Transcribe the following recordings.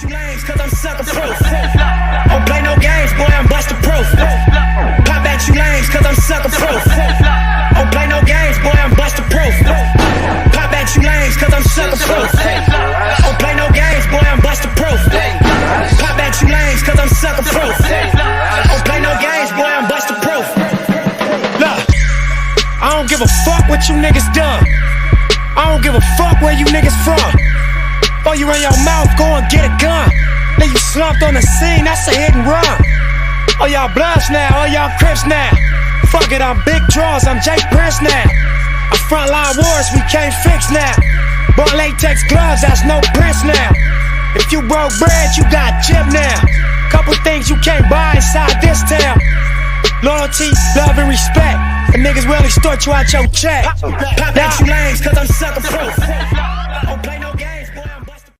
you lanes, cause I'm sucker proof. Don't play no games, boy, I'm buster proof. Pop at you lanes, cause I'm sucker proof. Don't play no games, boy, I'm buster proof. Pop at you lanes, cause I'm sucker proof. Don't play no games, boy, I'm buster proof. Pop at you lanes, cause I'm sucker proof. Don't play no games, boy, I'm buster proof. Look, I don't give a fuck what you niggas done. I don't give a fuck where you niggas from. Throw you in your mouth, go and get a gun. Then you slumped on the scene, that's a hit and run. Oh, y'all bloods now, oh, y'all crips now. Fuck it, I'm big draws, I'm Jake Prince now. A frontline wars we can't fix now. Bought latex gloves, that's no Prince now. If you broke bread, you got chip now. Couple things you can't buy inside this town. Loyalty, love, and respect. The niggas will extort you out your check. Pop at you lanes, cause I'm sucker proof. Don't play no games, boy, I'm busted.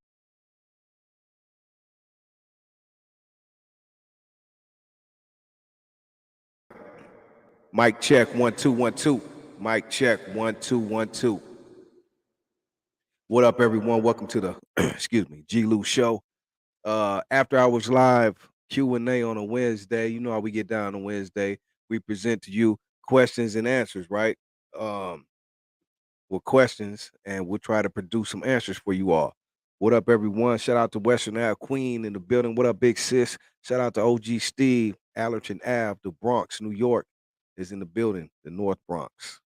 Mic check 1 2 1 2. Mic check 1 2 1 2. What up, everyone? Welcome to the G-Lew show. After Hours Live Q&A on a Wednesday. You know how we get down on Wednesday. We present to you questions and answers, right? With questions, and we'll try to produce some answers for you all. What up, everyone? Shout out to Western Ave Queen in the building. What up, Big Sis? Shout out to OG Steve, Allerton Ave, the Bronx, New York is in the building, the North Bronx.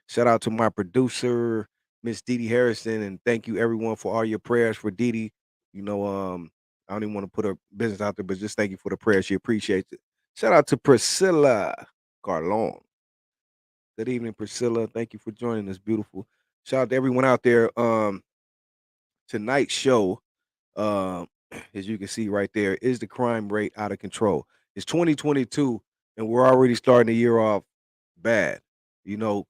Shout out to my producer, Miss DD Hairston, and thank you everyone for all your prayers for DD. You know, I don't even want to put her business out there, but just thank you for the prayers. She appreciates it. Shout out to Priscilla Carlon. Good evening, Priscilla. Thank you for joining us. Beautiful. Shout out to everyone out there. Tonight's show, as you can see right there, is the crime rate out of control. It's 2022, and we're already starting the year off bad. You know,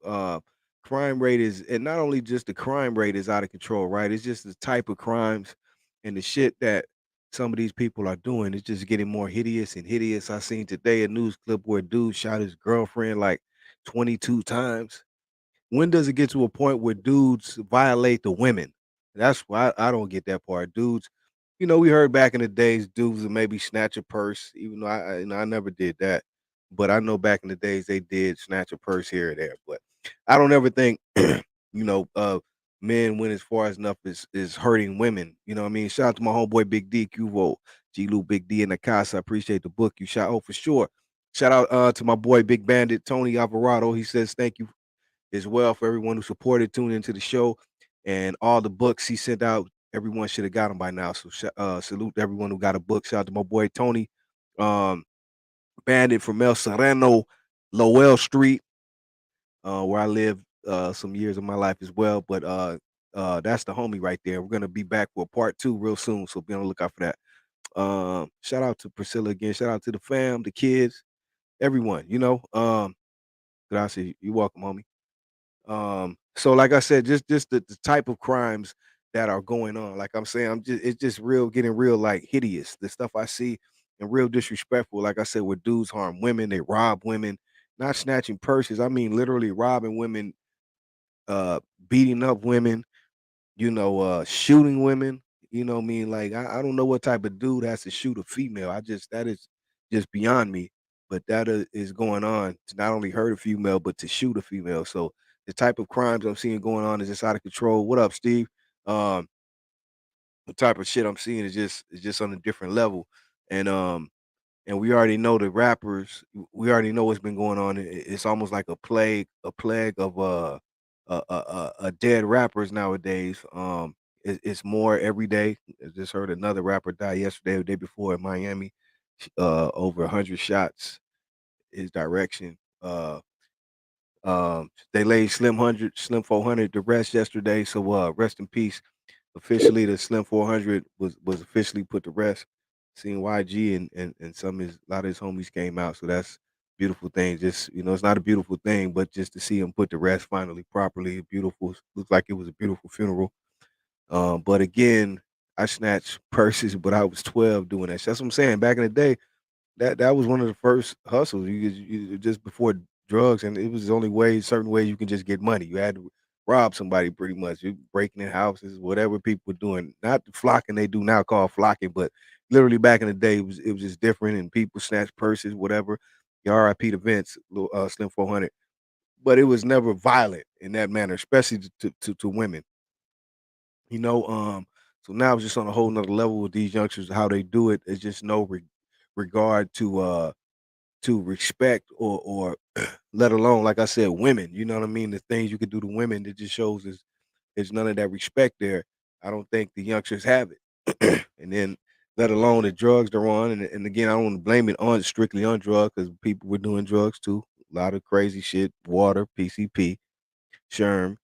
crime rate is, and not only just the crime rate is out of control, right? It's just the type of crimes and the shit that some of these people are doing. It's just getting more hideous and hideous. I seen today a news clip where a dude shot his girlfriend like 22 times. When does it get to a point where dudes violate the women? That's why I don't get that part. Dudes, you know, we heard back in the days dudes would maybe snatch a purse, even though I never did that. But I know back in the days they did snatch a purse here or there. But I don't ever think, men went as far as enough is hurting women. You know what I mean? Shout out to my homeboy Big D, Qvo, G-Lew, Big D in the casa. I appreciate the book you shot. Oh, for sure. Shout out to my boy Big Bandit, Tony Alvarado. He says thank you as well for everyone who supported, tuned into the show, and all the books he sent out. Everyone should have got them by now. So salute to everyone who got a book. Shout out to my boy Tony, Bandit from El Sereno, Lowell Street, where I lived some years of my life as well. But that's the homie right there. We're gonna be back for part 2 real soon, so be on the lookout for that. Shout out to Priscilla again. Shout out to the fam, the kids, everyone. You know, gracias. You're welcome, homie. So like I said, just the type of crimes that are going on. Like I'm saying, it's just real, getting real like hideous. The stuff I see and real disrespectful. Like I said, where dudes harm women, they rob women, not snatching purses. I mean literally robbing women, beating up women, shooting women. You know what I mean? Like I don't know what type of dude has to shoot a female. That is just beyond me. But that is going on to not only hurt a female, but to shoot a female. So the type of crimes I'm seeing going on is just out of control. What up, Steve? Um, the type of shit I'm seeing is just on a different level. And we already know the rappers, we already know what's been going on. It's almost like a plague of dead rappers nowadays. It's more every day. I just heard another rapper die yesterday or the day before in Miami. Over 100 shots his direction. They laid Slim 400 to rest yesterday. So rest in peace. Officially, the Slim 400 was officially put to rest. Seeing YG and a lot of his homies came out. So that's a beautiful thing. Just, it's not a beautiful thing, but just to see him put to rest finally, properly, beautiful. Looks like it was a beautiful funeral. But again, I snatched purses, but I was 12 doing that. That's what I'm saying. Back in the day, that was one of the first hustles. You just before drugs, and it was the only way, certain ways you can just get money. You had to rob somebody pretty much. You breaking in houses, whatever people were doing. Not the flocking they do now called flocking, but literally back in the day it was just different and people snatch purses, whatever. The RIP to Vince, Slim 400. But it was never violent in that manner, especially to women. You know, so now it's just on a whole nother level with these youngsters, how they do it. It's just no regard to respect or let alone, like I said, women. You know what I mean? The things you could do to women, it just shows there's none of that respect there. I don't think the youngsters have it. And then let alone the drugs they're on. And again, I don't want to blame it on strictly on drugs because people were doing drugs too. A lot of crazy shit, water, PCP, sherm,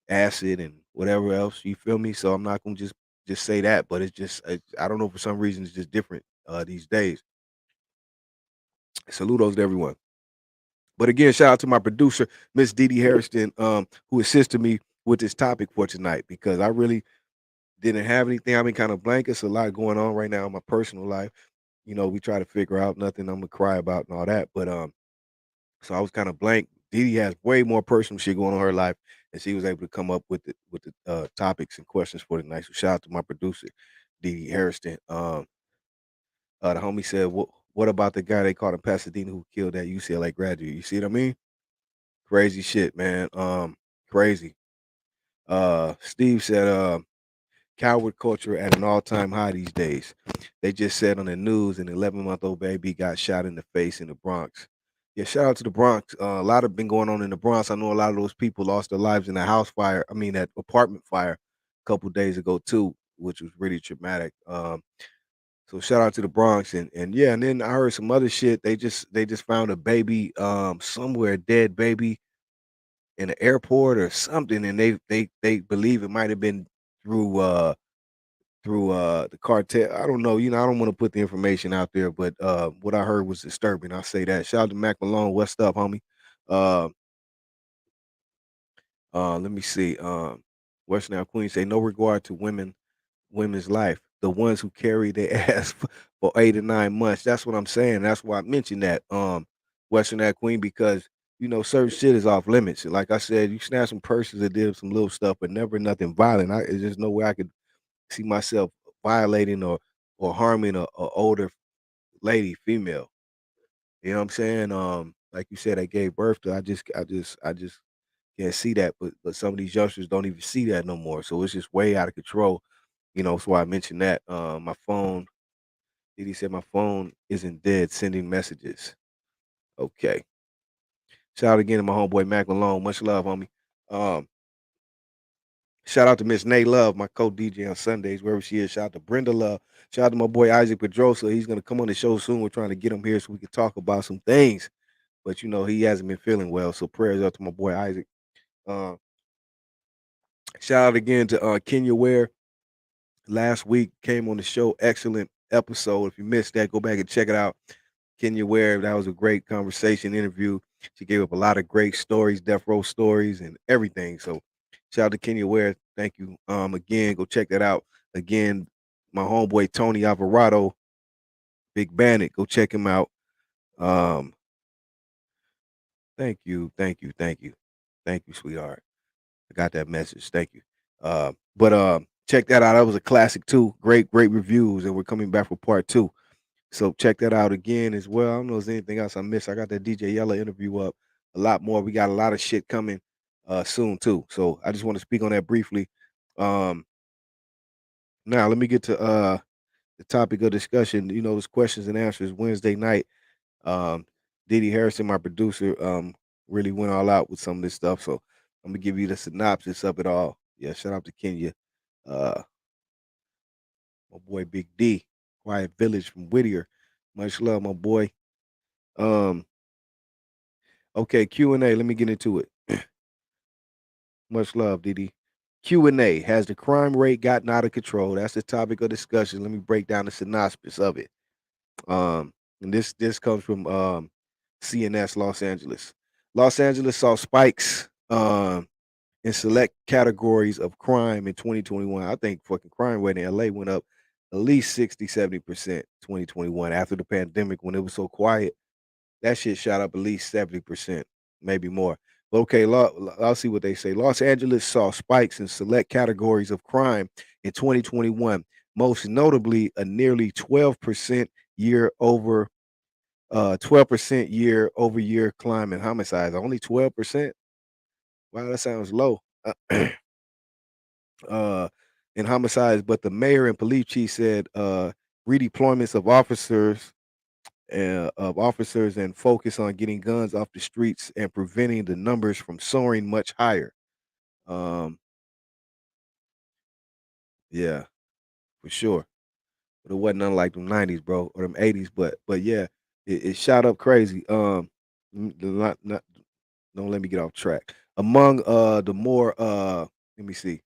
acid, and whatever else. You feel me? So I'm not gonna just say that, but it's just I don't know, for some reason it's just different these days. Saludos to everyone. But again, shout out to my producer, Miss DD Hairston, who assisted me with this topic for tonight because I really didn't have anything. I've been kind of blank. It's a lot going on right now in my personal life. You know, we try to figure out nothing I'm gonna cry about and all that. But so I was kind of blank. Didi has way more personal shit going on in her life, and she was able to come up with the topics and questions for tonight. So shout out to my producer, Didi Hairston. The homie said, what about the guy they called in Pasadena who killed that UCLA graduate? You see what I mean? Crazy shit, man. Crazy. Steve said, coward culture at an all-time high these days. They just said on the news an 11-month-old baby got shot in the face in the Bronx. Yeah, shout out to the Bronx. A lot have been going on in the Bronx. I know a lot of those people lost their lives in a house fire. I mean, that apartment fire a couple days ago too, which was really traumatic. So shout out to the Bronx and yeah, and then I heard some other shit. They just found a baby somewhere, a dead baby in the airport or something, and they believe it might have been through the cartel. I don't know, I don't want to put the information out there, but what I heard was disturbing. I'll say that. Shout out to Mac Malone. What's up, homie? Uh let me see. Western Now Queen say no regard to women's life. The ones who carry their ass for 8 to 9 months. That's what I'm saying. That's why I mentioned that. Western Now Queen, because certain shit is off limits. Like I said, you snatch some purses that did some little stuff, but never nothing violent. There's just no way I could see myself violating or harming a older lady, female. You know what I'm saying? Like you said, I gave birth to. I just can't see that. But some of these youngsters don't even see that no more. So it's just way out of control. That's why I mentioned that. My phone. Didi said my phone isn't dead. Sending messages. Okay. Shout out again to my homeboy Mac Malone. Much love, homie. Um, Shout out to Miss Nay Love, my co-DJ on Sundays, wherever she is. Shout out to Brenda Love. Shout out to my boy Isaac Pedrosa. He's gonna come on the show soon. We're trying to get him here so we can talk about some things. But he hasn't been feeling well. So prayers up to my boy Isaac. Uh, Shout out again to Kenya Ware. Last week came on the show. Excellent episode. If you missed that, go back and check it out. Kenya Ware, that was a great conversation interview. She gave up a lot of great stories, death row stories, and everything. So shout out to Kenya Ware. Thank you. Again, go check that out. Again, my homeboy Tony Alvarado, Big Bandit. Go check him out. Um, Thank you, thank you, thank you, thank you, sweetheart. I got that message. Thank you. But check that out. That was a classic too. Great, great reviews, and we're coming back for part two. So check that out again as well. I don't know if there's anything else I missed. I got that DJ Yella interview up. A lot more. We got a lot of shit coming soon too. So I just want to speak on that briefly. Um, Now let me get to the topic of discussion. This questions and answers Wednesday night. Um, DD Harrison, my producer, really went all out with some of this stuff. So I'm gonna give you the synopsis of it all. Yeah, shout out to Kenya. Uh, my boy Big D, Quiet Village from Whittier. Much love, my boy. Um, okay, Q&A. Let me get into it. Much love, DD. Q&A. Has the crime rate gotten out of control? That's the topic of discussion. Let me break down the synopsis of it. And this comes from CNS Los Angeles. Los Angeles saw spikes in select categories of crime in 2021. I think fucking crime rate in LA went up at least 60, 70% 2021 after the pandemic when it was so quiet. That shit shot up at least 70%, maybe more. Okay, I'll see what they say. Los Angeles saw spikes in select categories of crime in 2021, most notably a nearly 12% year over 12% year over year climb in homicides. Only 12%. Wow, that sounds low. Uh, in homicides, but the mayor and police chief said redeployments of officers and focus on getting guns off the streets and preventing the numbers from soaring much higher. Um, yeah, for sure. But it wasn't nothing like them '90s, bro, or them '80s. But yeah, it shot up crazy. Not don't let me get off track. Among the more let me see.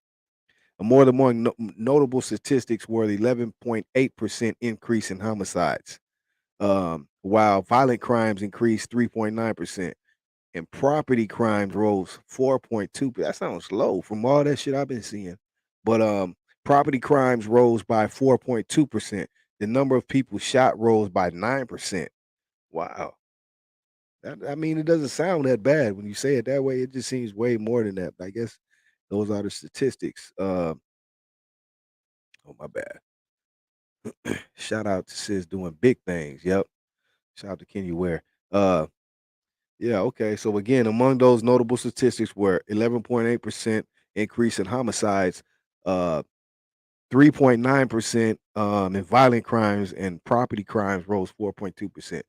More the more notable statistics were the 11.8% increase in homicides, while violent crimes increased 3.9%, and property crimes rose 4.2. That sounds low from all that shit I've been seeing. But property crimes rose by 4.2%. The number of people shot rose by 9%. Wow. I mean, it doesn't sound that bad when you say it that way. It just seems way more than that. But I guess those are the statistics. Oh my bad. Shout out to Sis doing big things. Yep. Shout out to Kenny Ware. Uh yeah, okay. So again, among those notable statistics were 11.8% increase in homicides, uh 3.9% in violent crimes, and property crimes rose 4.2%.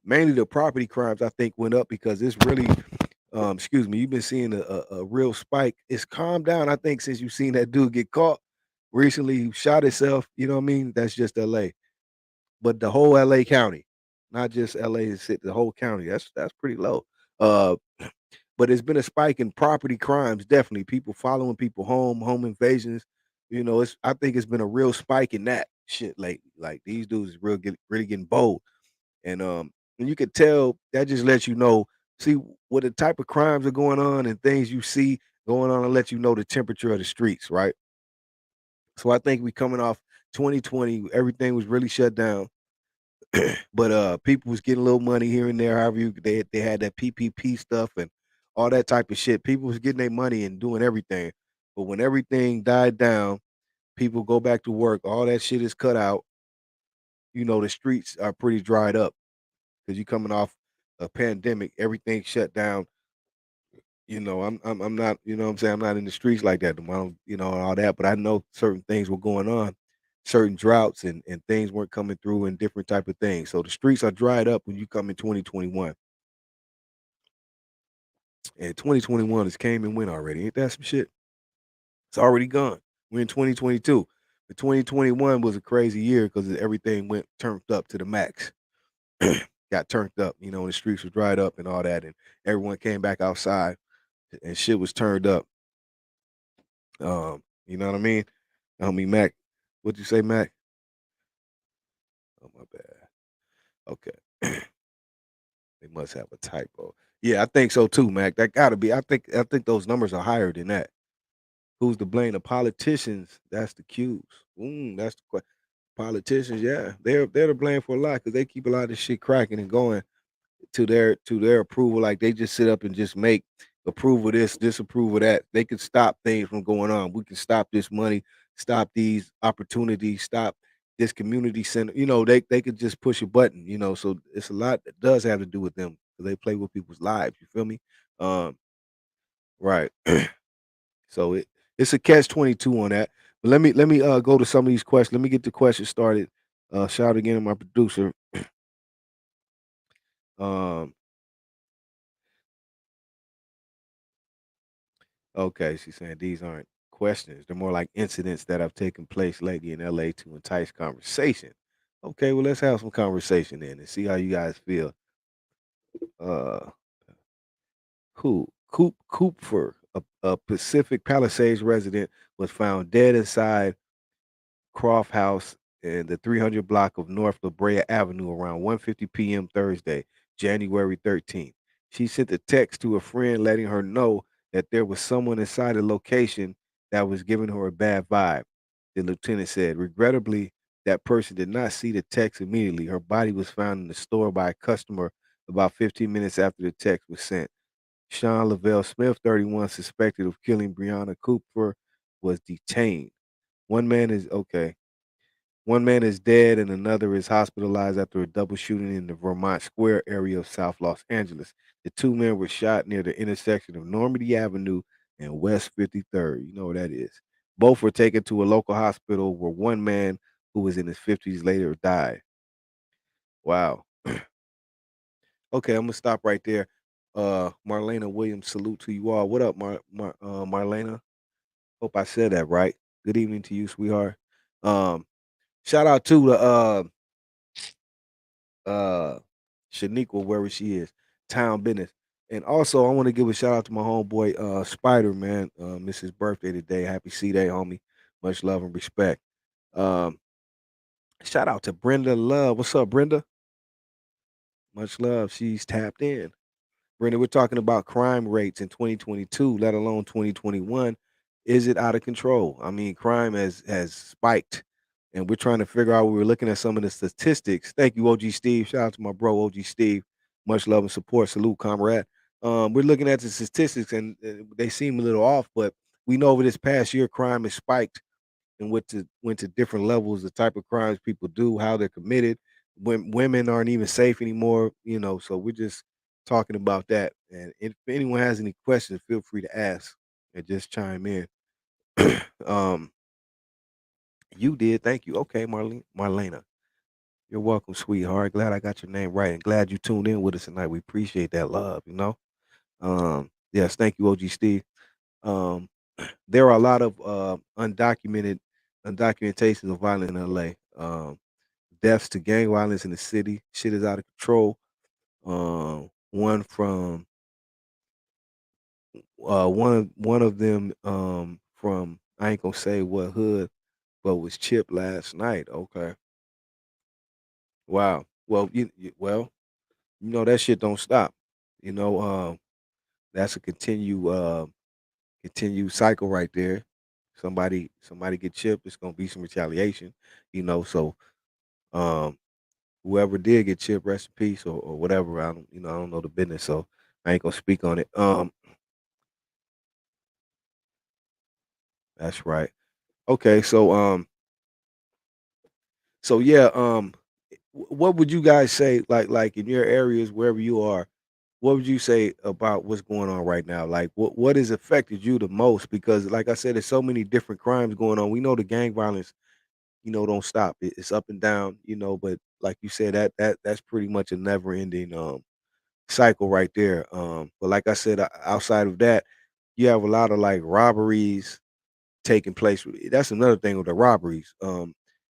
Mainly the property crimes I think went up because it's really excuse me, you've been seeing a real spike. It's calmed down, I think, since you've seen that dude get caught recently. He shot himself, you know what I mean? That's just LA. But the whole LA County, not just LA city, the whole county. That's pretty low. Uh, but it's been a spike in property crimes. Definitely, people following people home, home invasions. You know, I think it's been a real spike in that shit lately. Like these dudes is really getting bold, and you could tell that just lets you know. See what the type of crimes are going on and things you see going on, and let you know the temperature of the streets, right? So I think we coming off 2020, everything was really shut down. But people was getting a little money here and there. However, they had that PPP stuff and all that type of shit. People was getting their money and doing everything. But when everything died down, people go back to work. All that shit is cut out. You know, the streets are pretty dried up because you coming off a pandemic. Everything shut down. You know, I'm not. You know, what I'm saying I'm not in the streets like that. I don't, you know, all that. But I know certain things were going on, certain droughts and things weren't coming through and different type of things. So the streets are dried up when you come in 2021. And 2021 has came and went already. Ain't that some shit? It's already gone. We're in 2022. But 2021 was a crazy year because everything went turned up to the max. Got turned up, you know, and the streets were dried up and all that, and everyone came back outside and shit was turned up. You know what I mean? Mac, what'd you say, Mac? Oh my bad. Okay. They must have a typo. Yeah, I think so too, Mac. That gotta be. I think those numbers are higher than that. Who's to blame? The politicians. That's the cues. That's the question. Politicians, yeah, they're to blame for a lot because they keep a lot of this shit cracking and going to their approval. Like they just sit up and just make approve of this, disapprove of that. They can stop things from going on. We can stop this money, stop these opportunities, stop this community center. You know, they could just push a button. You know, so it's a lot that does have to do with them because they play with people's lives. You feel me? Um, right. So it's a catch 22 on that. But let me go to some of these questions. Let me get the questions started. Shout out again to my producer. Um, okay, she's saying these aren't questions. They're more like incidents that have taken place lately in LA to entice conversation. Okay, well let's have some conversation then and see how you guys feel. Uh Coopfer, a Pacific Palisades resident, was found dead inside Croft House in the 300 block of North La Brea Avenue around 1:50 p.m. Thursday, January 13th. She sent a text to a friend letting her know that there was someone inside the location that was giving her a bad vibe. The lieutenant said, regrettably, that person did not see the text immediately. Her body was found in the store by a customer about 15 minutes after the text was sent. Sean Lavelle Smith, 31, suspected of killing Breonna Cooper, was detained. One man is okay. One man is dead and another is hospitalized after a double shooting in the Vermont Square area of South Los Angeles. The two men were shot near the intersection of Normandy Avenue and West 53rd. You know where that is. Both were taken to a local hospital where one man who was in his 50s later died. Wow. Okay, I'm gonna stop right there. Marlena Williams, salute to you all. What up, Marlena? Hope I said that right. Good evening to you, sweetheart. Um, Shout out to the uh Shaniqua, wherever she is, town business. And also I want to give a shout out to my homeboy Spider, man. It's his birthday today. Happy C-Day, homie. Much love and respect. Um, Shout out to Brenda Love. What's up, Brenda? Much love. She's tapped in. Brenda, we're talking about crime rates in 2022, let alone 2021. Is it out of control? I mean, crime has spiked, and we're trying to figure out. We were looking at some of the statistics. Thank you, OG Steve. Shout out to my bro, OG Steve. Much love and support. Salute, comrade. We're looking at the statistics, and they seem a little off, but we know over this past year, crime has spiked and went to different levels, the type of crimes people do, how they're committed. When women aren't even safe anymore, so we're just talking about that. And if anyone has any questions, feel free to ask and just chime in. um, you did, thank you. Okay, Marlena, you're welcome, sweetheart. Glad I got your name right, and glad you tuned in with us tonight. We appreciate that love. Yes, thank you, OG Steve. Um, there are a lot of undocumentations of violence in LA. Deaths to gang violence in the city. Shit is out of control. One from one of them from, I ain't gonna say what hood, but was chipped last night. Okay, wow. Well, that shit don't stop. You know, that's a continued cycle right there. Somebody get chipped, it's gonna be some retaliation. So um whoever did get chipped, rest in peace, or whatever. I don't know the business, so I ain't gonna speak on it. That's right. Okay, so yeah, what would you guys say, like in your areas, wherever you are, what would you say about what's going on right now? Like what has affected you the most? Because like I said, there's so many different crimes going on. We know the gang violence, don't stop. It's up and down, but like you said, that's pretty much a never ending cycle right there. But like I said, outside of that, you have a lot of like robberies taking place. That's another thing with the robberies.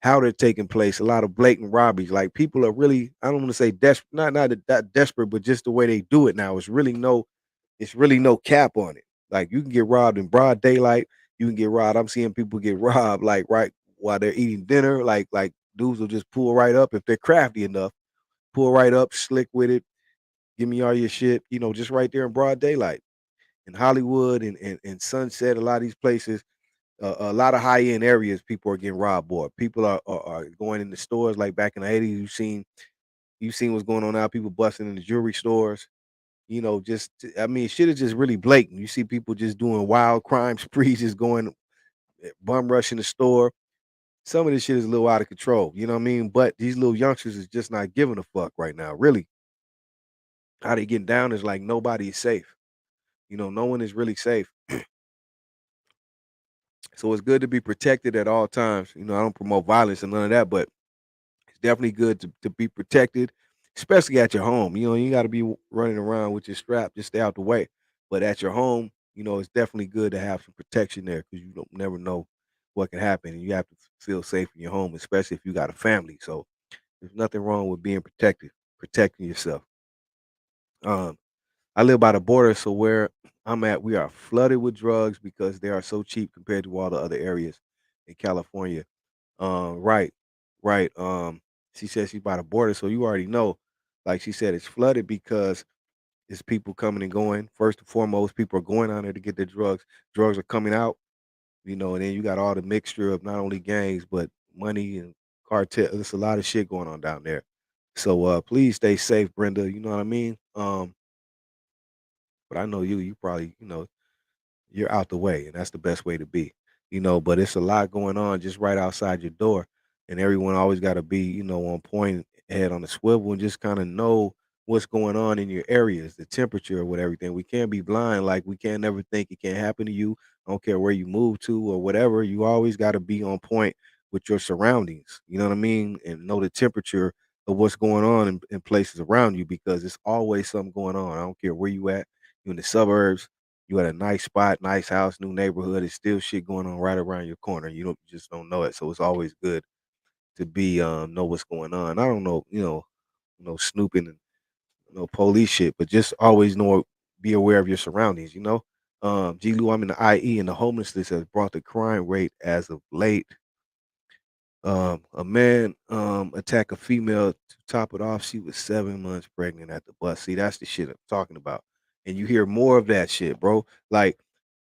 How they're taking place, a lot of blatant robberies. Like people are really, I don't want to say desperate, not that desperate, but just the way they do it now. It's really no cap on it. Like you can get robbed in broad daylight. You can get robbed. I'm seeing people get robbed like right while they're eating dinner. Like dudes will just pull right up if they're crafty enough. Pull right up, slick with it. Give me all your shit. Just right there in broad daylight. In Hollywood and Sunset, a lot of these places, a lot of high end areas, people are getting robbed. Boy, people are going in the stores like back in the '80s. You've seen what's going on now. People busting in the jewelry stores. I mean, shit is just really blatant. You see people just doing wild crime sprees, just going bum rushing the store. Some of this shit is a little out of control. You know what I mean? But these little youngsters is just not giving a fuck right now. Really, how they getting down is like nobody is safe. No one is really safe. So it's good to be protected at all times. I don't promote violence and none of that, but it's definitely good to be protected, especially at your home. You got to be running around with your strap, just stay out the way. But at your home, it's definitely good to have some protection there because you don't never know what can happen, and you have to feel safe in your home, especially if you got a family. So there's nothing wrong with being protected, protecting yourself. Um, I live by the border, so where I'm at, we are flooded with drugs because they are so cheap compared to all the other areas in California. Right, right. She said she's by the border, so you already know. Like she said, it's flooded because it's people coming and going. First and foremost, people are going on there to get their drugs. Drugs are coming out, and then you got all the mixture of not only gangs but money and cartel. There's a lot of shit going on down there. So please stay safe, Brenda. You know what I mean? But I know you probably, you're out the way, and that's the best way to be. But it's a lot going on just right outside your door, and everyone always got to be, on point, head on the swivel, and just kind of know what's going on in your areas, the temperature with everything. We can't be blind, like we can't never think it can't happen to you. I don't care where you move to or whatever. You always got to be on point with your surroundings. You know what I mean, and know the temperature of what's going on in places around you, because it's always something going on. I don't care where you at. You in the suburbs, you at a nice spot, nice house, new neighborhood. It's still shit going on right around your corner. You just don't know it. So it's always good to be know what's going on. I don't know, snooping and police shit, but just always know, be aware of your surroundings. G-Lew, I'm in the IE, and the homelessness has brought the crime rate as of late. A man attacked a female. To top it off, she was 7 months pregnant at the bus. See, that's the shit I'm talking about. And you hear more of that shit, bro. Like,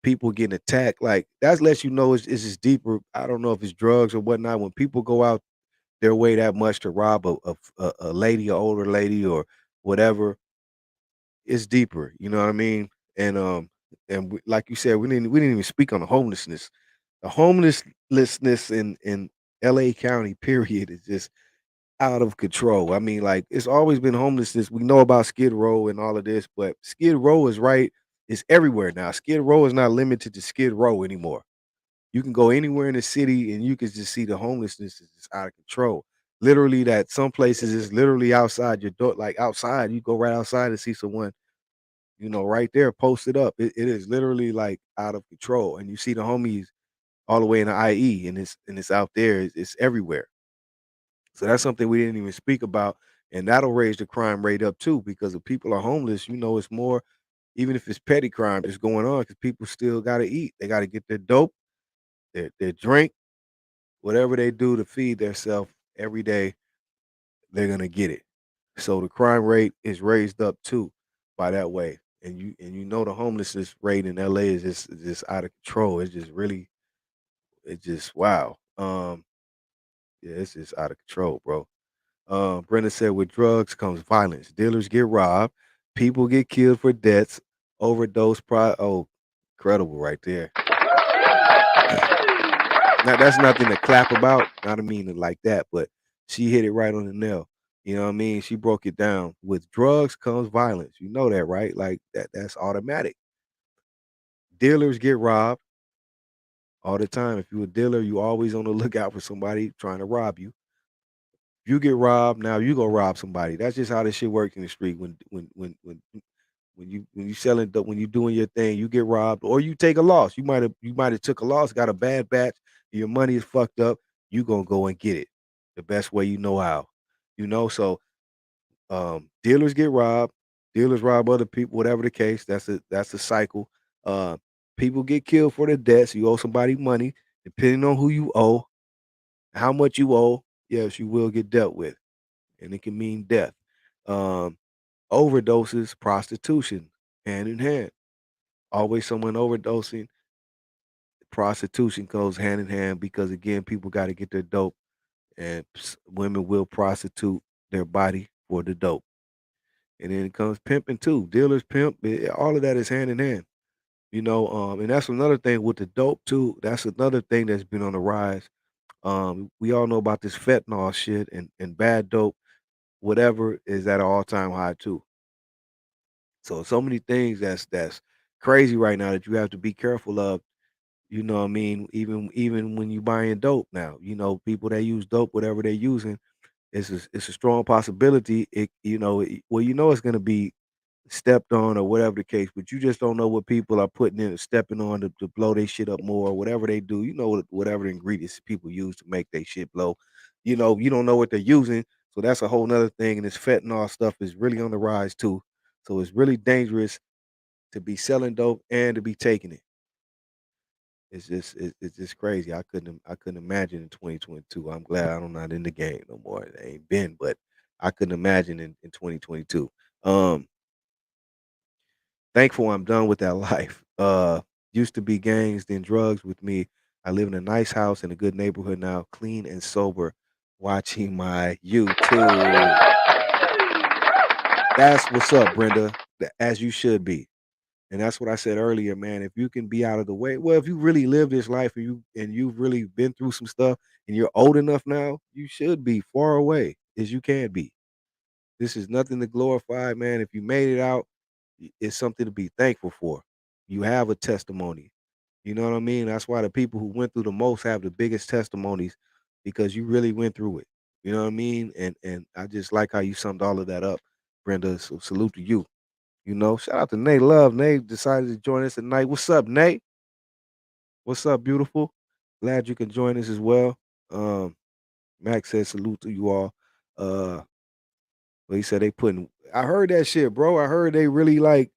people getting attacked, like that lets you know it's just deeper. I don't know if it's drugs or whatnot. When people go out their way that much to rob a lady, an older lady, or whatever, it's deeper. You know what I mean? And like you said, we didn't even speak on the homelessness. The homelessness in L.A. County, period, is just out of control. I mean, like, it's always been homelessness. We know about Skid Row and all of this, but Skid Row is right. It's everywhere now. Skid Row is not limited to Skid Row anymore. You can go anywhere in the city and you can just see the homelessness is just out of control. Literally, that some places is literally outside your door, like outside. You go right outside and see someone, right there posted up. It is literally like out of control. And you see the homies all the way in the IE, and it's out there. It's everywhere. So that's something we didn't even speak about, and that'll raise the crime rate up too, because if people are homeless, it's more, even if it's petty crime, it's going on because people still got to eat. They got to get their dope, their drink, whatever they do to feed themselves every day. They're gonna get it. So the crime rate is raised up too by that way. And the homelessness rate in LA is just out of control. It's just really, it's just wow. Yeah, it's just out of control, bro. Brenda said, with drugs comes violence. Dealers get robbed. People get killed for debts, overdose. Oh, incredible right there. Now, that's nothing to clap about. Not a meaning like that, but she hit it right on the nail. You know what I mean? She broke it down. With drugs comes violence. You know that, right? Like that's automatic. Dealers get robbed all the time. If you're a dealer, you always on the lookout for somebody trying to rob you. You get robbed, now you go rob somebody. That's just how this shit works in the street. When you selling dope, when you doing your thing, you get robbed or you take a loss. You might have took a loss, got a bad batch, your money is fucked up. You gonna go and get it the best way you know how. So dealers get robbed, dealers rob other people, whatever the case. That's a cycle. Uh, People get killed for their debts. You owe somebody money, depending on who you owe, how much you owe. Yes, you will get dealt with, and it can mean death. Um, Overdoses, prostitution, hand in hand. Always someone overdosing. Prostitution goes hand in hand because, again, people got to get their dope, and women will prostitute their body for the dope. And then it comes pimping too. Dealers pimp. All of that is hand in hand. And that's another thing with the dope too. That's another thing that's been on the rise. We all know about this fentanyl shit, and bad dope, whatever, is at an all time high too. So many things that's crazy right now that you have to be careful of. You know what I mean? Even when you buying dope now, people that use dope, whatever they're using, it's a strong possibility. It's gonna be stepped on or whatever the case, but you just don't know what people are putting in and stepping on to blow their shit up more, or whatever they do. Whatever the ingredients people use to make their shit blow. You don't know what they're using. So that's a whole nother thing. And this fentanyl stuff is really on the rise too. So it's really dangerous to be selling dope and to be taking it. It's just crazy. I couldn't imagine in 2022. I'm glad I'm not in the game no more. It ain't been, but I couldn't imagine in 2022. Um, Thankful I'm done with that life. Used to be gangs, then drugs with me. I live in a nice house in a good neighborhood now, clean and sober, watching my YouTube. That's what's up, Brenda. As you should be. And that's what I said earlier, man. If you can be out of the way, well, if you really live this life and you've really been through some stuff and you're old enough now, you should be far away as you can be. This is nothing to glorify, man. If you made it out, it's something to be thankful for. You have a testimony. You know what I mean? That's why the people who went through the most have the biggest testimonies because you really went through it. You know what I mean? And I just like how you summed all of that up, Brenda. So salute to you. You know, shout out to Nate Love. Nate decided to join us tonight. What's up, Nate? What's up, beautiful? Glad you can join us as well. Um, Max said salute to you all. Uh, but he said they putting. I heard that shit, bro. I heard they really like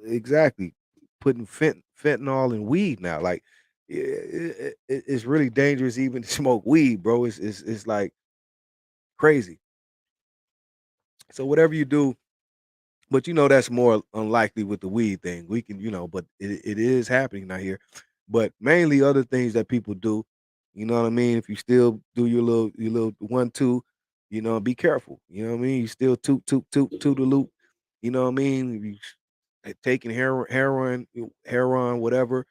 exactly putting fentanyl in weed now. Like it's really dangerous even to smoke weed, bro. It's like crazy. So whatever you do, but you know that's more unlikely with the weed thing. We can, but it is happening out here. But mainly other things that people do, you know what I mean? If you still do your little 1 2, be careful. You know what I mean? You still toot the loop. You know what I mean? If you taking heroin, whatever,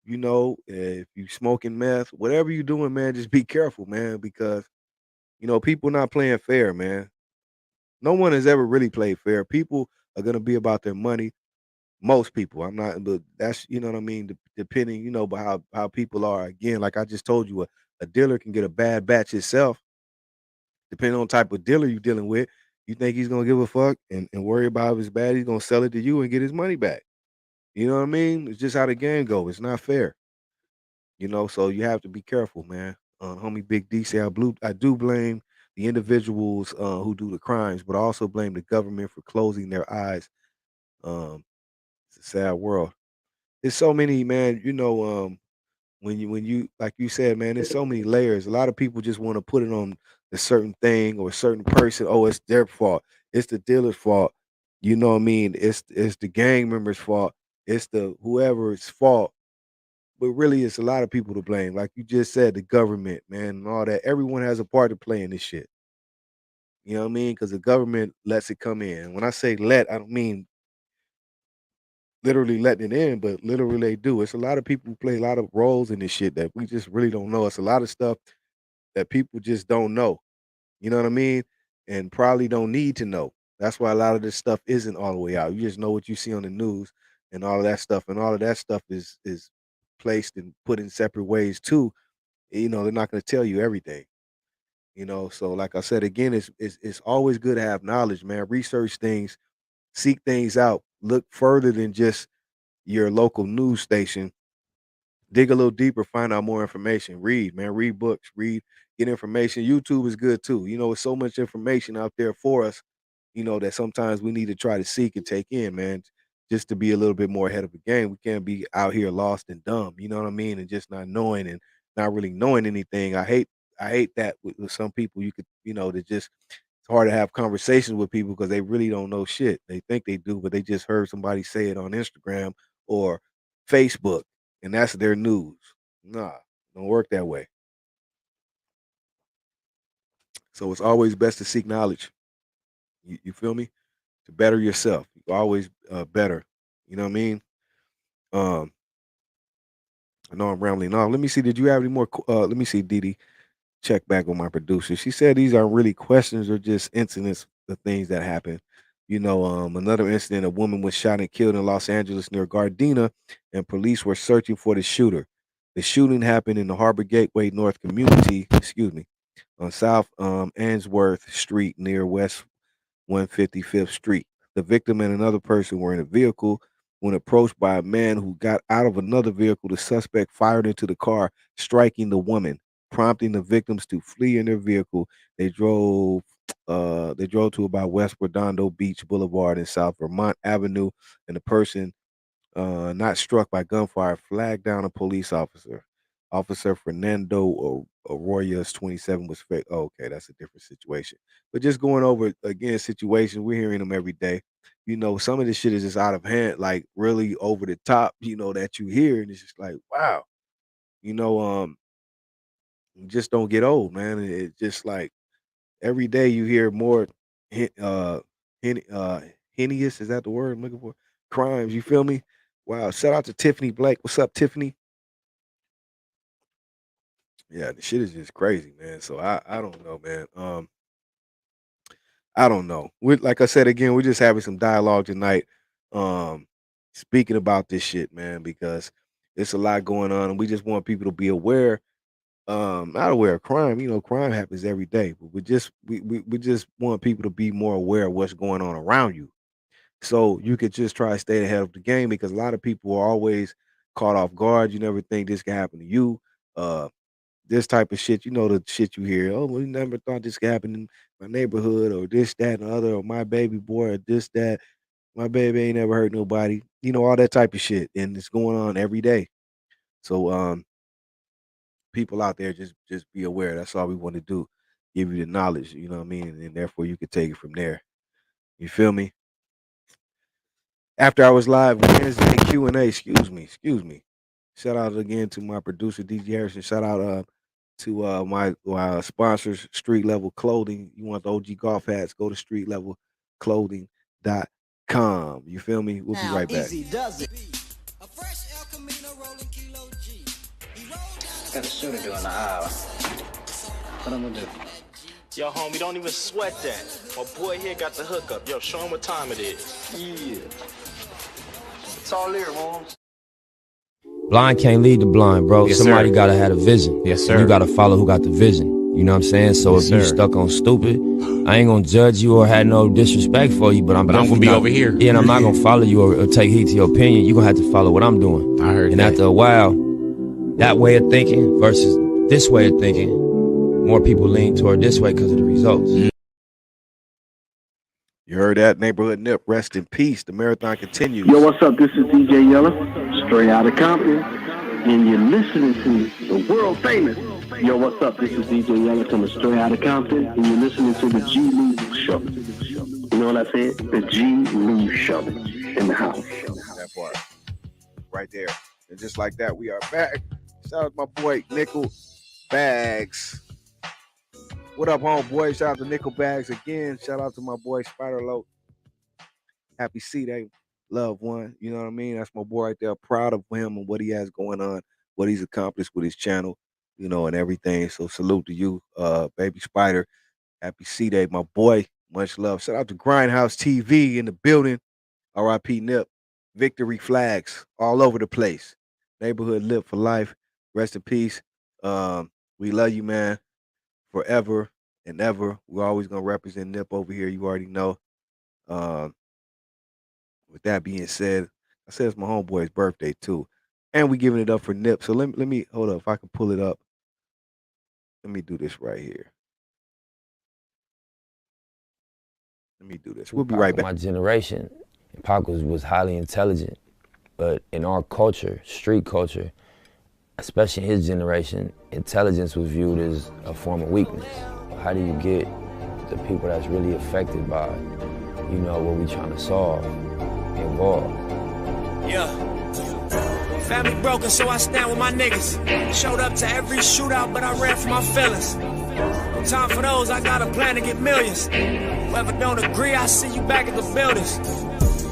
if you smoking meth, whatever you doing, man, just be careful, man, because people not playing fair, man. No one has ever really played fair. People are gonna be about their money. Most people, I'm not, but that's what I mean. Depending, but how people are. Again, like I just told you, a dealer can get a bad batch himself, depending on type of dealer you're dealing with. You think he's gonna give a fuck and worry about if it's bad? He's gonna sell it to you and get his money back. You know what I mean? It's just how the game goes. It's not fair. So you have to be careful, man. Homie Big D say I do blame the individuals who do the crimes, but I also blame the government for closing their eyes. Um, it's a sad world. There's so many, man. When you like you said, man, there's so many layers. A lot of people just want to put it on a certain thing or a certain person. Oh, it's their fault. It's the dealer's fault. You know what I mean? It's the gang member's fault. It's the whoever's fault. But really, it's a lot of people to blame. Like you just said, the government, man, and all that. Everyone has a part to play in this shit. You know what I mean? Because the government lets it come in. When I say let, I don't mean literally letting it in, but literally they do. It's a lot of people who play a lot of roles in this shit that we just really don't know. It's a lot of stuff that people just don't know. You know what I mean? And probably don't need to know. That's why a lot of this stuff isn't all the way out. You just know what you see on the news and all of that stuff. And all of that stuff is placed and put in separate ways too. They're not going to tell you everything. So like I said again, it's always good to have knowledge, man. Research things, seek things out, look further than just your local news station. Dig a little deeper, find out more information. Read, man. Read books. Get information. YouTube is good too. It's so much information out there for us. That sometimes we need to try to seek and take in, man, just to be a little bit more ahead of the game. We can't be out here lost and dumb. You know what I mean? And just not knowing and not really knowing anything. I hate that with some people. You could, that just it's hard to have conversations with people because they really don't know shit. They think they do, but they just heard somebody say it on Instagram or Facebook, and that's their news. Nah, don't work that way. So it's always best to seek knowledge. You feel me? To better yourself. You always better. You know what I mean? Um, I know I'm rambling on. Let me see. Did you have any more? Let me see, Didi. Check back with my producer. She said these aren't really questions or just incidents of things that happen. Another incident, a woman was shot and killed in Los Angeles near Gardena, and police were searching for the shooter. The shooting happened in the Harbor Gateway North community, excuse me, on South Answorth Street near West 155th Street. The victim and another person were in a vehicle. When approached by a man who got out of another vehicle, the suspect fired into the car, striking the woman, prompting the victims to flee in their vehicle. They drove they drove to about West Redondo Beach Boulevard and South Vermont Avenue, and the person not struck by gunfire, flagged down a police officer. Officer Fernando Arroyas, 27, was fake. Oh, okay, that's a different situation. But just going over again situations, we're hearing them every day. Some of this shit is just out of hand, like really over the top. That you hear, and it's just like, wow. You know, um, you just don't get old, man. It's just like every day you hear more, hen- uh, hen- uh, heinous. Is that the word I'm looking for? Crimes. You feel me? Wow. Shout out to Tiffany Blake. What's up, Tiffany? Yeah, the shit is just crazy, man. So I don't know, man. I don't know. Like I said again, we're just having some dialogue tonight. Um, Speaking about this shit, man, because it's a lot going on, and we just want people to be aware. Not aware of crime. You know, crime happens every day, but we just want people to be more aware of what's going on around you. So you could just try to stay ahead of the game because a lot of people are always caught off guard. You never think this can happen to you. Uh, this type of shit, you know, the shit you hear. Oh, we never thought this could happen in my neighborhood, or this, that, and the other, or my baby boy, or this, that. My baby ain't never hurt nobody. You know, all that type of shit, and it's going on every day. So, people out there, just be aware. That's all we want to do. Give you the knowledge. You know what I mean, and therefore you can take it from there. You feel me? After I was live Wednesday Q&A. Excuse me. Shout out again to my producer DD Hairston. Shout out to my sponsors, Street Level Clothing. You want the OG golf hats? Go to streetlevelclothing.com. You feel me? We'll be right back. Easy does it. Got a shooter doing the aisle. What I'm gonna do? Yo, homie, don't even sweat that. My boy here got the hookup. Yo, show him what time it is. Yeah. It's all there, Holmes. Blind can't lead the blind, bro. Yes, Somebody sir. gotta have a vision. Yes, sir. And you gotta follow who got the vision. You know what I'm saying? So Yes, if you sir. stuck on stupid, I ain't gonna judge you or have no disrespect for you, but I'm gonna definitely be not- over here. Yeah, and I'm not gonna follow you or take heed to your opinion. You're gonna have to follow what I'm doing. I heard And that. after a while, that way of thinking versus this way of thinking, more people lean toward this way because of the results. You heard that? Neighborhood Nip. Rest in peace. The marathon continues. Yo, what's up? This is DJ Yella, straight out of Compton, and you're listening to the world famous. Yo, what's up? This is DJ Yella coming straight out of Compton, and you're listening to the G-Lew Show. You know what I said? The G-Lew Show in the house. That part. Right there. And just like that, we are back. Shout out to my boy Nickel Bags. What up, homeboy? Shout out to Nickel Bags again. Shout out to my boy Spider Low. Happy C-Day, loved one. You know what I mean? That's my boy right there. Proud of him and what he has going on, what he's accomplished with his channel, you know, and everything. So salute to you, baby Spider. Happy C-Day, my boy. Much love. Shout out to Grindhouse TV in the building. R.I.P. Nip. Victory flags all over the place. Neighborhood Lip for life. Rest in peace. We love you, man. Forever and ever. We're always gonna represent Nip over here. You already know. With that being said, I said it's my homeboy's birthday too, and we giving it up for Nip. So let me hold up. If I can pull it up, let me do this right here. Let me do this. We'll be right back. My generation, Pac was highly intelligent, but in our culture, street culture, especially his generation, intelligence was viewed as a form of weakness. How do you get the people that's really affected by, you know, what we trying to solve involved? Yeah. Family broken, so I stand with my niggas. Showed up to every shootout, but I ran for my feelings. No time for those, I got a plan to get millions. Whoever don't agree, I see you back at the buildings.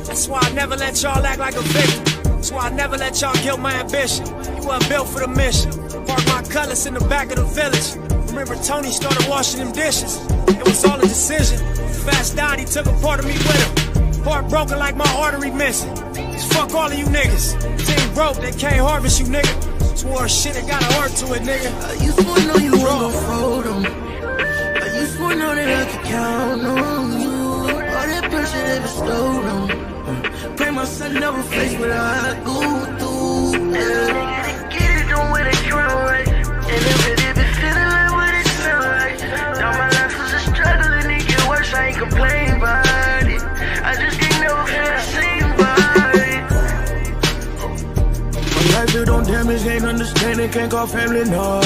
That's why I never let y'all act like a victim. That's why I never let y'all kill my ambition. You weren't built for the mission. Park my colors in the back of the village. Remember Tony started washing them dishes. It was all a decision. Fast died, he took a part of me with him. Heart broken like my artery missing. Just fuck all of you niggas. Team broke, they can't harvest you, nigga. Swore shit, it got a heart to it, nigga. I used to know you were gon' fold on me. I used to know that I could count on you. All that pressure they bestowed on me. Pray my son never face what I go through. Yeah. Get it, don't wait, it's right. And if it be feeling like what it feel like. Now my life was a struggle and it get worse. I ain't complaining about it. I just can't never feel the same about it. My life built on damage, ain't understanding, can't call family, no.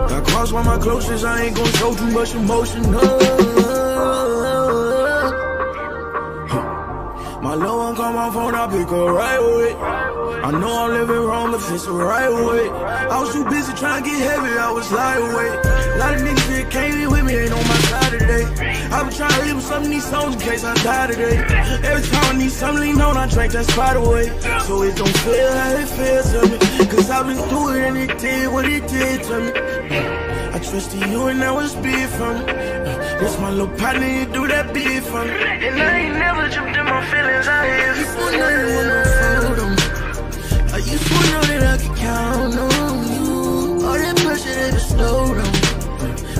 Got crossed by my closest, I ain't gon' show too much emotion, no. My little one call my phone, I pick her right away. I know I'm living wrong, but it's the right way. I was too busy trying to get heavy, I was lightweight. A lot of niggas that came in with me ain't on my side today. I've been trying to leave with some of these songs in case I die today. Every time I need something lean on, I drank that spot away. So it don't feel how it feels to me. Cause I've been through it and it did what it did to me. I trusted you and that was big for me. This my little partner, you do that big for me. And I ain't never jumped in my feelings out here. You for nothing with no photo. I used to know that I could count on you. All that pressure they bestowed on me.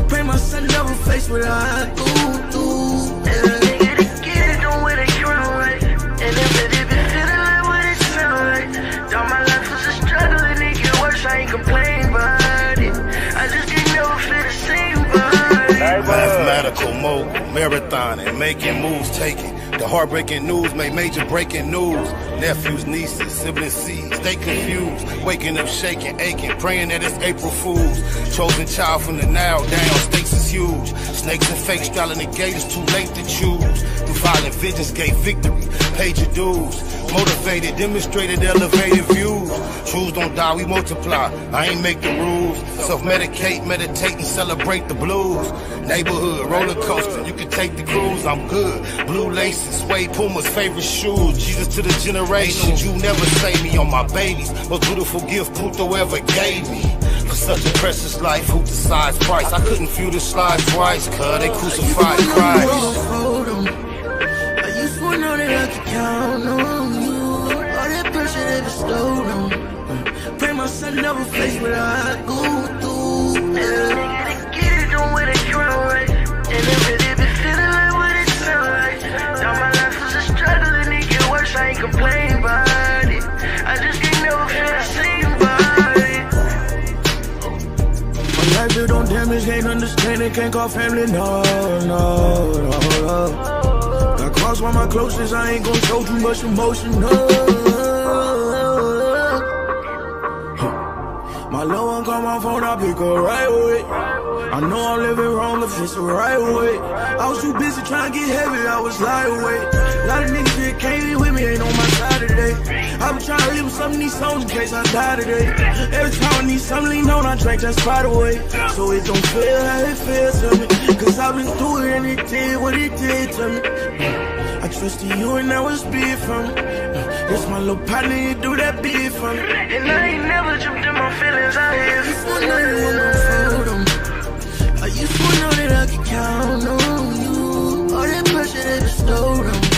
Pray my son never face what I go through. And a nigga to get it, don't wear the crown right. And if it been feeling like what it sound like. All my life was a struggle and it get worse, I ain't complain about it. I just can't never feel the same about it. Mathematical mogul, marathon and making moves taken. The heartbreaking news made major breaking news. Nephews, nieces, siblings see, stay confused. Waking up shaking, aching, praying that it's April Fools. Chosen child from the now down, stakes is huge. Snakes and fakes straddling the gate, it's too late to choose. Through violent visions gave victory, paid your dues. Motivated, demonstrated elevated views. Truths don't die, we multiply. I ain't make the rules. Self-medicate, meditate, and celebrate the blues. Neighborhood, roller coaster, you can take the cruise, I'm good. Blue laces, suede Puma's favorite shoes. Jesus to the generations, you never save me on my babies. Most beautiful gift Pluto ever gave me. For such a precious life, who decides price? I couldn't view the slides twice, cause they crucified Christ. I used to know that I could count on you. All that pressure they bestowed on me. Pray my son never face what I go through. And a nigga to get it, don't wear the crown right. And if it been feeling like what it sound like. All my life was a struggle and it get worse, I ain't complain about it. I just can't never feel the same about it. My life built on damage, can't understand it, can't call family, no. Got crossed by my closest, I ain't gon' show too much emotion, no. My little one call my phone, I pick her right away. I know I'm living wrong, if it's the right way. I was too busy trying to get heavy, I was lightweight. A lot of niggas that came in with me ain't on my side today. I've been trying to leave with some of these songs in case I die today. Every time I need something lean on, I drank that spot away. So it don't feel how it feels to me. Cause I've been through it and it did what it did to me. I trusted you and that was big for me. This my little partner, you do that big for me. And I ain't never jumped in my feelings out here. You for nothing with no photo. I used to know that I could count on you. All that pressure they bestowed on me.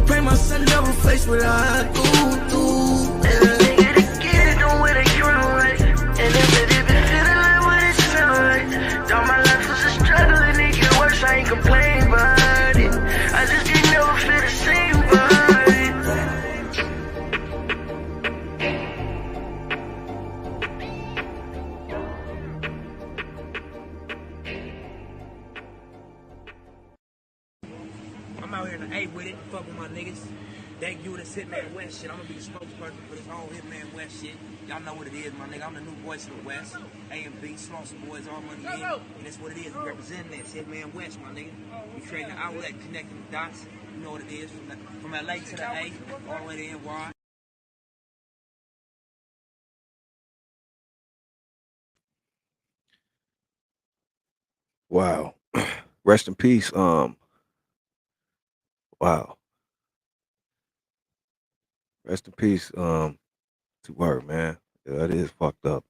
Pray my son never face what I go through. And a nigga to get it, don't wear the crown right. And if it been feeling like what it sound like. All my life was a struggle and it get worse, I ain't complain about it. I just can't never feel the same about it. I'm out here in the A with it, fuck with my niggas. Thank you, this Hitman West shit. I'm gonna be the spokesperson for this whole Hitman West shit. Y'all know what it is, my nigga. I'm the new voice of the West. A and B, Slauson Boys, all money in. And that's what it is. We representing this Hitman West, my nigga. We creating an outlet, connecting the dots. You know what it is. From LA to the A, all the way to NY. Wow. Rest in peace. Wow. Rest in peace. To her, man. Yeah, that is fucked up.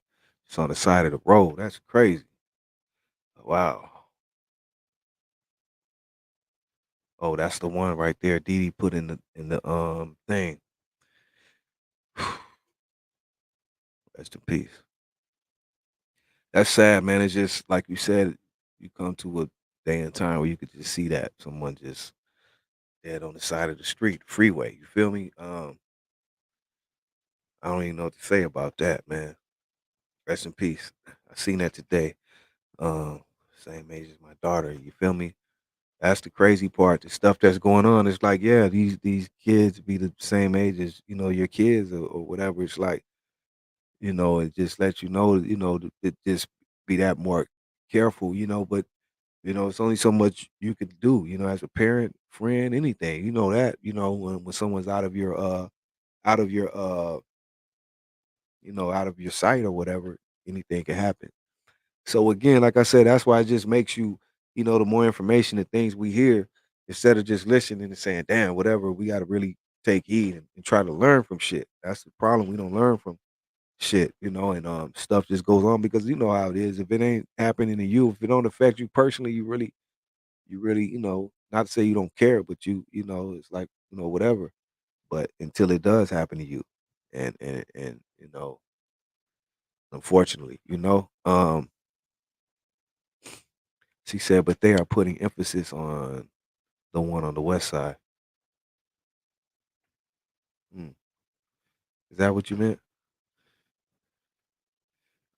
It's on the side of the road. That's crazy. Wow. Oh, that's the one right there. DD put in the thing. Rest in peace. That's sad, man. It's just like you said, you come to a day and time where you could just see that someone just dead on the side of the street, freeway. You feel me? I don't even know what to say about that, man. Rest in peace. I seen that today. Same age as my daughter. You feel me? That's the crazy part. The stuff that's going on. It's like, yeah, these kids be the same age as your kids or whatever. It's like, it just lets you know, to just be that more careful, But it's only so much you could do, as a parent, friend, anything. You know that, when someone's out of your out of your out of your sight or whatever, anything can happen. So again, like I said, that's why it just makes you, the more information and things we hear, instead of just listening and saying, damn, whatever, we got to really take heed and try to learn from shit. That's the problem. We don't learn from shit, and stuff just goes on because you know how it is. If it ain't happening to you, if it don't affect you personally, you really, not to say you don't care, but it's like, whatever. But until it does happen to you, and unfortunately, she said, but they are putting emphasis on the one on the west side. Hmm. Is that what you meant?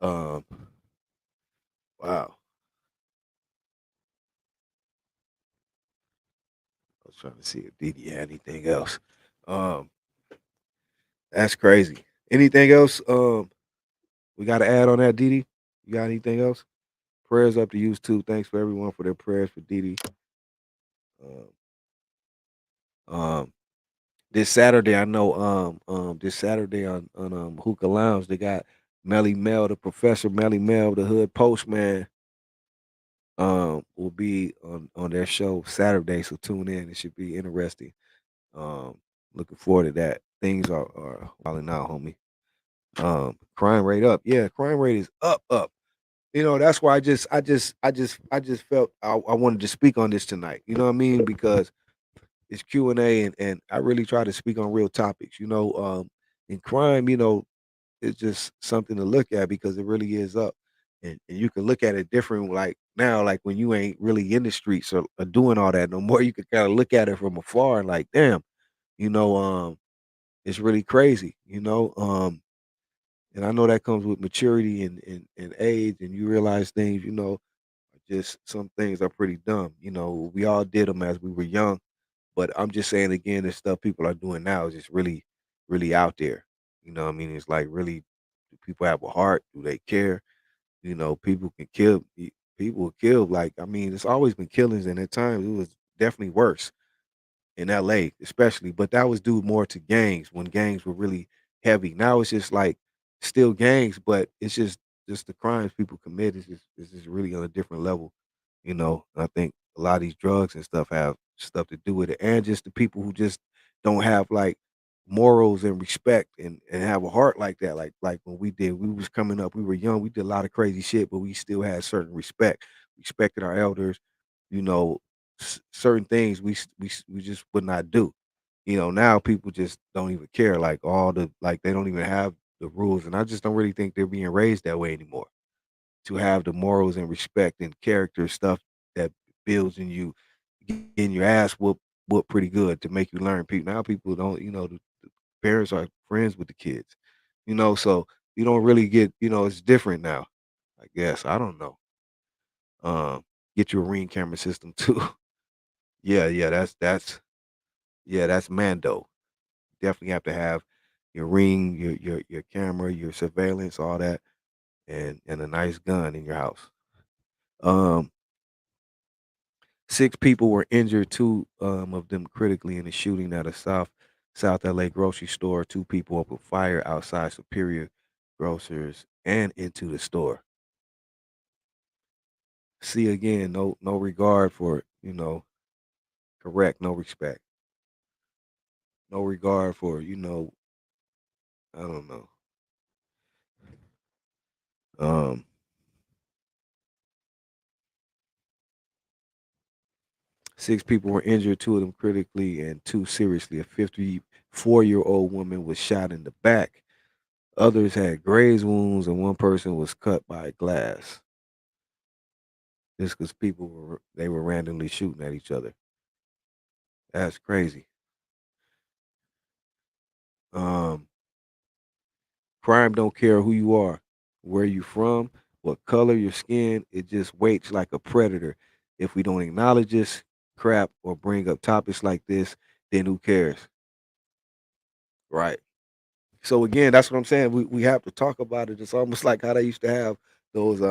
Um, wow. I was trying to see if DD had anything else. Um, that's crazy. Anything else? We got to add on that, DD. You got anything else? Prayers up to you too. Thanks for everyone for their prayers for DD. Um, um, this Saturday, I know. This Saturday on Hookah Lounge, they got Melly Mel, the Professor Melly Mel, the Hood Postman. Will be on their show Saturday, so tune in. It should be interesting. Um, Looking forward to that. Things are falling out, homie. Crime rate up. Yeah, crime rate is up. That's why I just felt I wanted to speak on this tonight. You know what I mean? Because it's Q&A and I really try to speak on real topics. In crime, it's just something to look at because it really is up. And you can look at it different like now, like when you ain't really in the streets or doing all that no more, you can kind of look at it from afar and like, damn, you know, it's really crazy, and I know that comes with maturity and age, and you realize things, just some things are pretty dumb. We all did them as we were young, but I'm just saying again, the stuff people are doing now is just really, really out there. You know what I mean? It's like really, do people have a heart? Do they care? People can kill. People will kill. Like I mean, it's always been killings, and at times it was definitely worse in LA, especially. But that was due more to gangs when gangs were really heavy. Now it's just like still gangs, but it's just the crimes people commit is just really on a different level. I think a lot of these drugs and stuff have stuff to do with it, and just the people who just don't have like morals and respect and have a heart like that. Like when we was coming up, we were young, we did a lot of crazy shit, but we still had certain respect, respected our elders, you know, certain things we just would not do. Now people just don't even care. Like like they don't even have the rules, and I just don't really think they're being raised that way anymore. To have the morals and respect and character stuff that builds in you, getting your ass whooped pretty good to make you learn. People now people don't. The parents are friends with the kids. So you don't really get. It's different now. I guess I don't know. Um, get your Ring camera system too. Yeah, yeah, that's Mando. Definitely have to have your Ring, your camera, your surveillance, all that, and a nice gun in your house. Um, 6 people were injured, 2 of them critically in a shooting at a South LA grocery store. 2 people opened fire outside Superior Grocers and into the store. See again, no regard for correct, no respect, no regard for I don't know. Um, 6 people were injured, 2 of them critically and 2 seriously. A 54-year-old woman was shot in the back. Others had graze wounds, and one person was cut by a glass. Just because they were randomly shooting at each other. That's crazy. Um, Crime don't care who you are, where you from, what color your skin. It just waits like a predator. If we don't acknowledge this crap or bring up topics like this, then who cares, right? So again, that's what I'm saying. We have to talk about it. It's almost like how they used to have those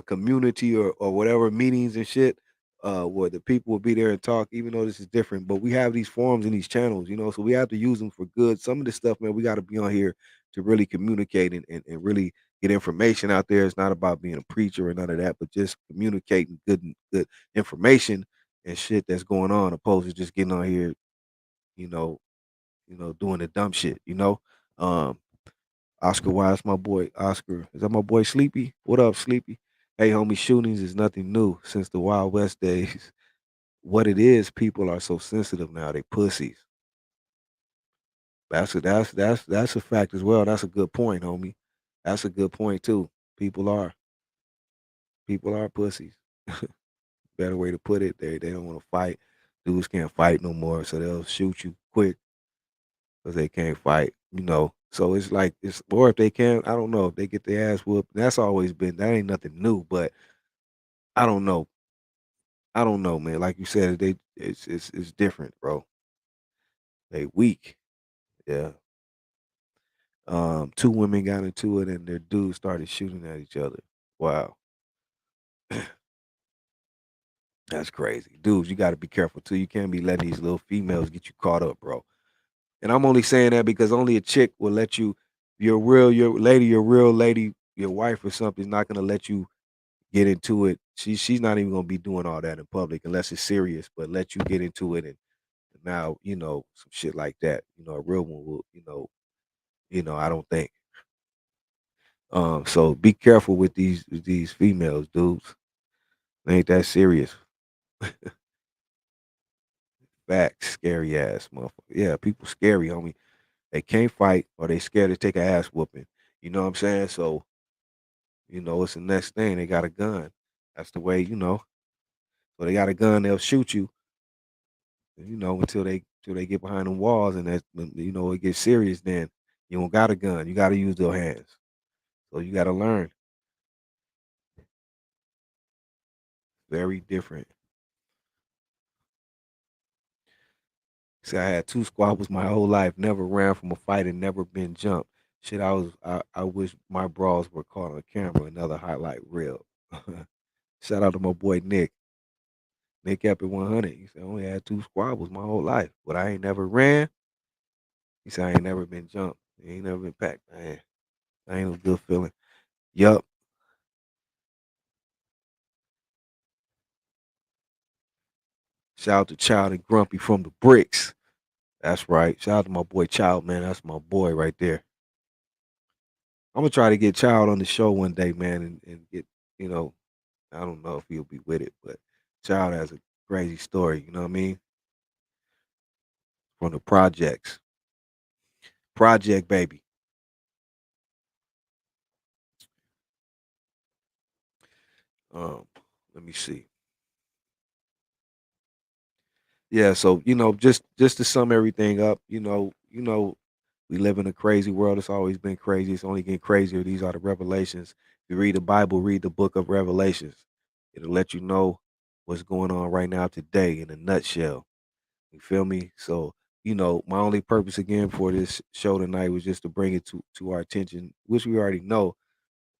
community or whatever meetings and shit, where the people will be there and talk, even though this is different. But we have these forums and these channels, so we have to use them for good. Some of this stuff, man, we got to be on here to really communicate and really get information out there. It's not about being a preacher or none of that, but just communicating good information and shit that's going on, opposed to just getting on here, you know, doing the dumb shit. Um, Oscar Wise, my boy. Oscar, is that my boy Sleepy? What up, Sleepy? Hey, homie, shootings is nothing new since the Wild West days. What it is, people are so sensitive now. They pussies. That's a fact as well. That's a good point, homie. That's a good point too. People are people are pussies. Better way to put it. They don't want to fight. Dudes can't fight no more, so they'll shoot you quick because they can't fight. So it's like or if they can, I don't know if they get their ass whooped. That's always been that ain't nothing new, but I don't know. I don't know, man. Like you said, it's different, bro. They weak. Yeah. Two women got into it and their dudes started shooting at each other. Wow. That's crazy. Dudes, you gotta be careful too. You can't be letting these little females get you caught up, bro. And I'm only saying that because only a chick will let you your real lady, your wife or something is not gonna let you get into it. She's not even gonna be doing all that in public unless it's serious, but let you get into it and now, some shit like that. A real one will, I don't think. So be careful with these females, dudes. They ain't that serious. Facts, scary ass motherfucker. Yeah, people scary, homie. They can't fight or they scared to take a ass whooping. You know what I'm saying? So, it's the next thing. They got a gun. That's the way. So they got a gun, they'll shoot you, until they get behind the walls and it gets serious, then you don't got a gun. You gotta use their hands. So you gotta learn. Very different. See, I had two squabbles my whole life, never ran from a fight and never been jumped. Shit, I wish my brawls were caught on camera, another highlight reel. Shout out to my boy Nick. Nick kept it 100. He said, I only had two squabbles my whole life, but I ain't never ran. He said, I ain't never been jumped. I ain't never been packed. Man, I ain't no good feeling. Yup. Shout out to Child and Grumpy from the Bricks. That's right. Shout out to my boy Child, man. That's my boy right there. I'm gonna try to get Child on the show one day, man, and get, you know, I don't know if he'll be with it, but Child has a crazy story, you know what I mean? From the projects. Project baby. Um, Let me see. Yeah, so just to sum everything up, we live in a crazy world. It's always been crazy. It's only getting crazier. These are the revelations. If you read the Bible, read the book of Revelations. It'll let you know what's going on right now today in a nutshell. You feel me? So, my only purpose again for this show tonight was just to bring it to our attention, which we already know,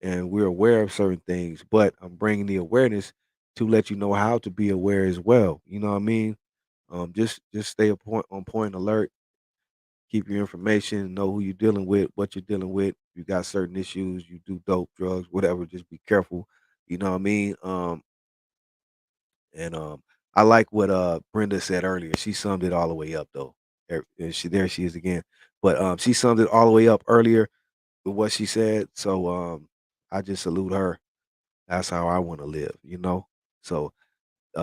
and we're aware of certain things, but I'm bringing the awareness to let you know how to be aware as well. You know what I mean? Just stay on point alert, keep your information, know who you're dealing with, what you're dealing with. You got certain issues, you do dope, drugs, whatever, just be careful. You know what I mean? And I like what Brenda said earlier. She summed it all the way up though. And she is again. But she summed it all the way up earlier with what she said. So I just salute her. That's how I want to live. So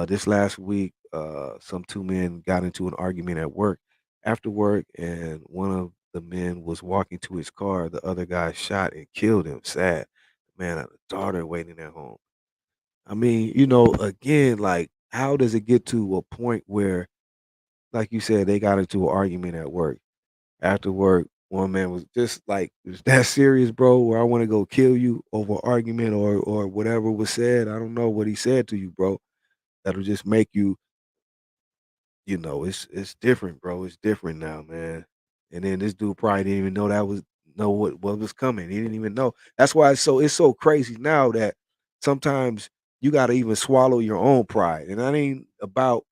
this last week, some two men got into an argument at work. After work, and one of the men was walking to his car. The other guy shot and killed him. Sad. Man, had a daughter waiting at home. I mean, again, like, how does it get to a point where, like you said, they got into an argument at work? After work, one man was just like, "Is that serious, bro? Where I want to go kill you over argument or whatever was said? I don't know what he said to you, bro. That'll just make you, it's different, bro. It's different now, man." And then this dude probably didn't even know what was coming. He didn't even know. That's why it's so crazy now that sometimes you got to even swallow your own pride. And that ain't about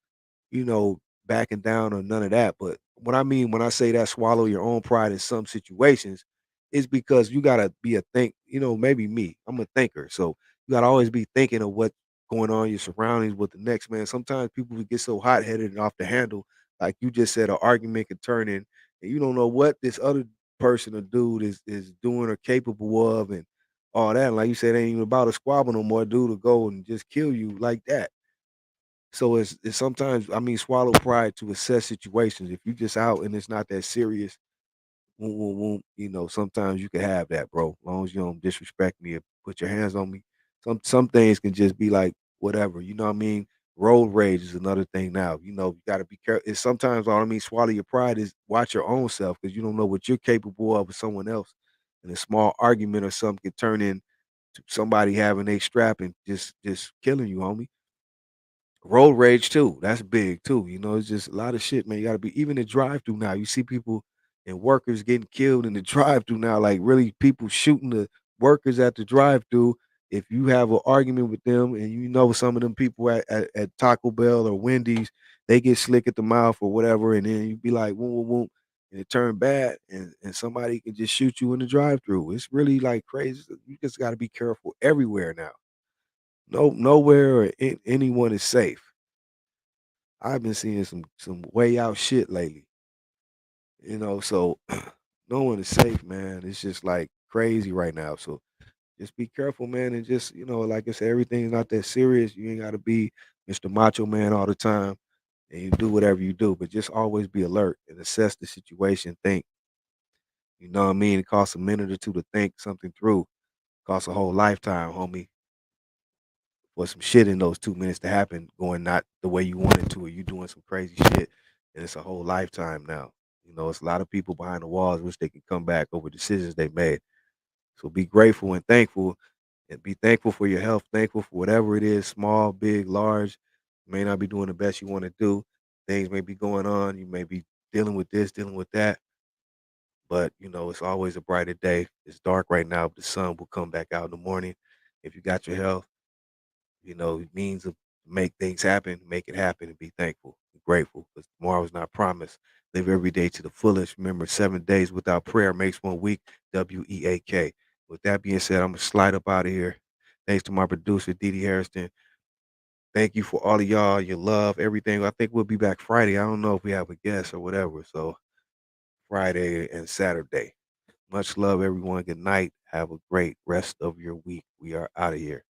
backing down or none of that. But what I mean when I say that swallow your own pride in some situations it's because you gotta be a maybe me. I'm a thinker. So you gotta always be thinking of what's going on in your surroundings with the next man. Sometimes people get so hot headed and off the handle, like you just said, an argument can turn in, and you don't know what this other person or dude is doing or capable of, and all that. And like you said, it ain't even about a squabble no more. Dude to go and just kill you like that. So it's sometimes, I mean, swallow pride to assess situations. If you just out and it's not that serious, sometimes you can have that, bro. As long as you don't disrespect me or put your hands on me. Some things can just be like whatever, you know what I mean? Road rage is another thing now. You gotta be careful. It's sometimes all I mean, swallow your pride is watch your own self because you don't know what you're capable of with someone else. And a small argument or something can turn into somebody having a strap and just killing you, homie. Road rage too. That's big too. It's just a lot of shit, man. You gotta be even the drive through now. You see people and workers getting killed in the drive through now. Like really people shooting the workers at the drive through. If you have an argument with them and you know some of them people at Taco Bell or Wendy's, they get slick at the mouth or whatever, and then you be like, whoom, whoom, whoom, and it turn bad and somebody can just shoot you in the drive through. It's really like crazy. You just gotta be careful everywhere now. No, nowhere or anyone is safe. I've been seeing some way out shit lately, so no one is safe, man. It's just like crazy right now. So just be careful, man, and just, like I said, everything's not that serious. You ain't gotta be Mr. Macho Man all the time and you do whatever you do, but just always be alert and assess the situation, think, you know what I mean? It costs a minute or two to think something through. Costs a whole lifetime, homie, for some shit in those 2 minutes to happen going not the way you wanted to, or you doing some crazy shit, and it's a whole lifetime now. It's a lot of people behind the walls wish they could come back over decisions they made. So be grateful and thankful, and be thankful for your health, thankful for whatever it is, small, big, large. You may not be doing the best you want to do. Things may be going on. You may be dealing with this, dealing with that. But it's always a brighter day. It's dark right now, but the sun will come back out in the morning. If you got your health, means of make things happen, make it happen and be thankful and grateful because tomorrow is not promised. Live every day to the fullest. Remember, 7 days without prayer makes 1 week. WEAK. With that being said, I'm going to slide up out of here. Thanks to my producer, DD Hairston. Thank you for all of y'all, your love, everything. I think we'll be back Friday. I don't know if we have a guest or whatever. So, Friday and Saturday. Much love, everyone. Good night. Have a great rest of your week. We are out of here.